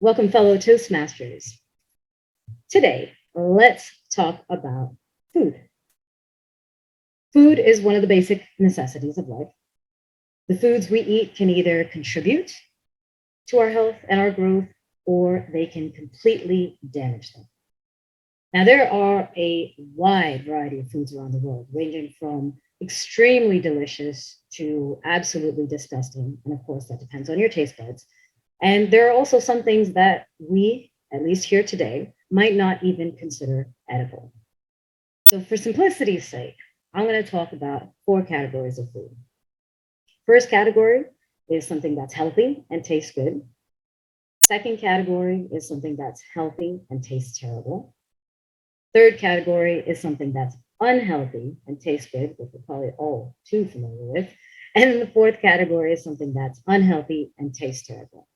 Welcome, fellow Toastmasters. Today, let's talk about food. Food is one of the basic necessities of life. The foods we eat can either contribute to our health and our growth, or they can completely damage them. Now, there are a wide variety of foods around the world, ranging from extremely delicious to absolutely disgusting. And of course, that depends on your taste buds. And there are also some things that we, at least here today, might not even consider edible. So for simplicity's sake, I'm going to talk about 4 categories of food. First category is something that's healthy and tastes good. Second category is something that's healthy and tastes terrible. Third category is something that's unhealthy and tastes good, which we're probably all too familiar with. And then the fourth category is something that's unhealthy and tastes terrible.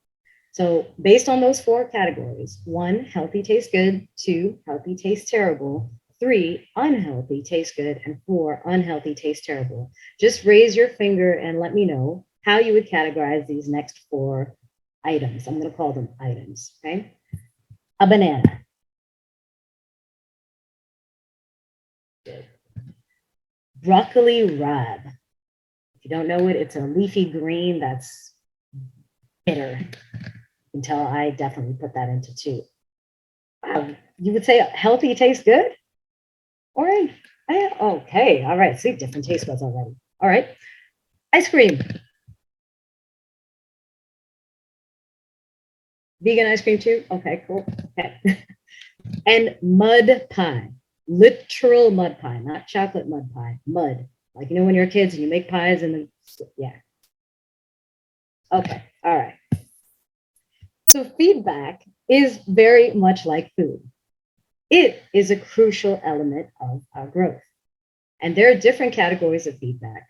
So based on those 4 categories, 1, healthy tastes good, 2, healthy tastes terrible, 3, unhealthy tastes good, and 4, unhealthy tastes terrible. Just raise your finger and let me know how you would categorize these next 4 items. I'm going to call them items, okay? A banana. Good. Broccoli rabe. If you don't know it, it's a leafy green that's bitter. You can tell I definitely put that into 2. You would say healthy tastes good? All right. Okay. All right. See, different taste buds already. All right. Ice cream. Vegan ice cream too? Okay, cool. Okay. And mud pie. Literal mud pie, not chocolate mud pie. Mud. Like, when you're kids and you make pies and yeah. Okay. All right. So feedback is very much like food. It is a crucial element of our growth. And there are different categories of feedback,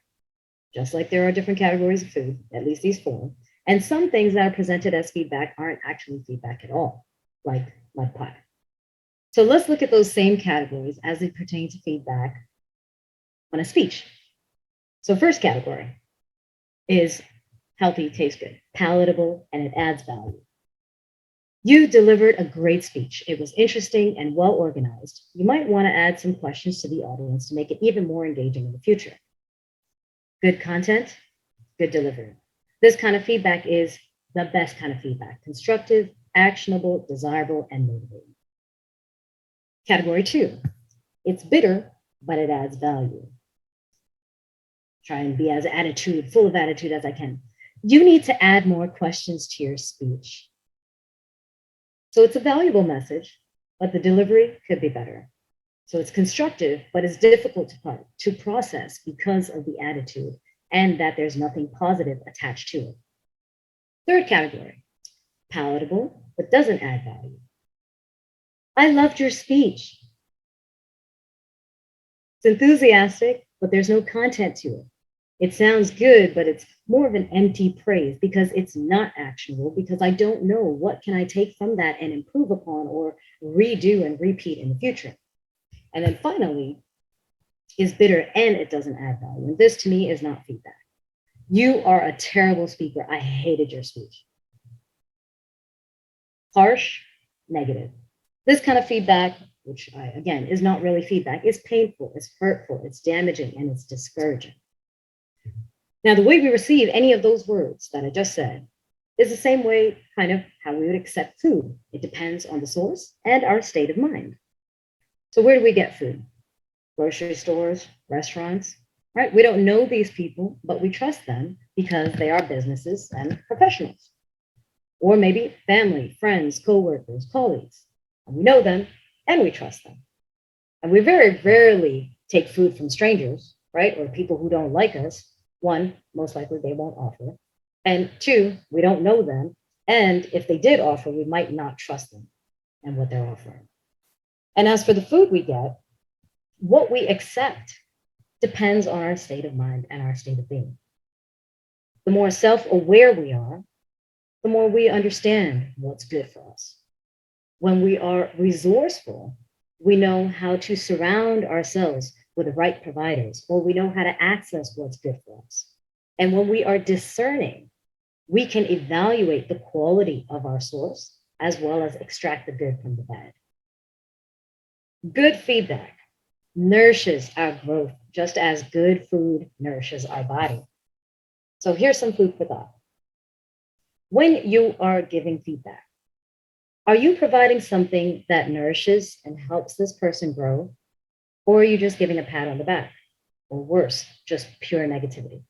just like there are different categories of food, at least these 4. And some things that are presented as feedback aren't actually feedback at all, like mud pie. So let's look at those same categories as they pertain to feedback on a speech. So first category is healthy, tastes good, palatable, and it adds value. You delivered a great speech. It was interesting and well organized. You might want to add some questions to the audience to make it even more engaging in the future. Good content, good delivery. This kind of feedback is the best kind of feedback: constructive, actionable, desirable, and motivating. Category 2, it's bitter, but it adds value. Try and be as full of attitude as I can. You need to add more questions to your speech. So it's a valuable message, but the delivery could be better. So it's constructive, but it's difficult to process because of the attitude and that there's nothing positive attached to it. Third category, palatable, but doesn't add value. I loved your speech. It's enthusiastic, but there's no content to it. It sounds good, but it's more of an empty praise because it's not actionable, because I don't know what can I take from that and improve upon or redo and repeat in the future. And then finally is bitter and it doesn't add value. And this to me is not feedback. You are a terrible speaker. I hated your speech. Harsh, negative. This kind of feedback, which again is not really feedback, is painful, it's hurtful, it's damaging, and it's discouraging. Now, the way we receive any of those words that I just said is the same way kind of how we would accept food. It depends on the source and our state of mind. So where do we get food? Grocery stores, restaurants, right? We don't know these people, but we trust them because they are businesses and professionals. Or maybe family, friends, coworkers, colleagues. And we know them and we trust them. And we very rarely take food from strangers, right? Or people who don't like us. 1, most likely they won't offer. And 2, we don't know them. And if they did offer, we might not trust them and what they're offering. And as for the food we get, what we accept depends on our state of mind and our state of being. The more self-aware we are, the more we understand what's good for us. When we are resourceful, we know how to surround ourselves with the right providers, or we know how to access what's good for us. And when we are discerning, we can evaluate the quality of our source as well as extract the good from the bad. Good feedback nourishes our growth just as good food nourishes our body. So here's some food for thought. When you are giving feedback, are you providing something that nourishes and helps this person grow? Or are you just giving a pat on the back? Or worse, just pure negativity?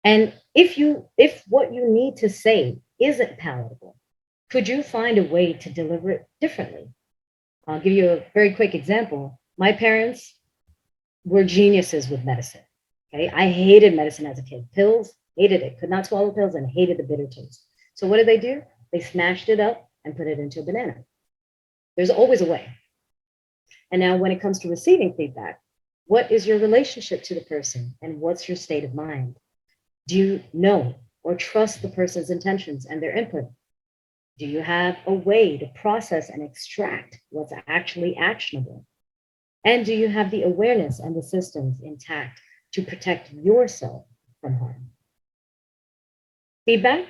And if what you need to say isn't palatable, could you find a way to deliver it differently? I'll give you a very quick example. My parents were geniuses with medicine. Okay. I hated medicine as a kid. Pills, hated it. Could not swallow pills and hated the bitter taste. So what did they do? They smashed it up and put it into a banana. There's always a way. And now when it comes to receiving feedback, what is your relationship to the person and what's your state of mind? Do you know or trust the person's intentions and their input? Do you have a way to process and extract what's actually actionable? And do you have the awareness and the systems intact to protect yourself from harm? Feedback,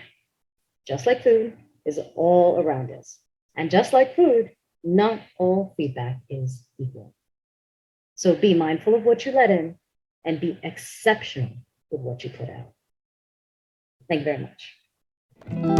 just like food, is all around us. And just like food, not all feedback is equal. So be mindful of what you let in and be exceptional with what you put out. Thank you very much.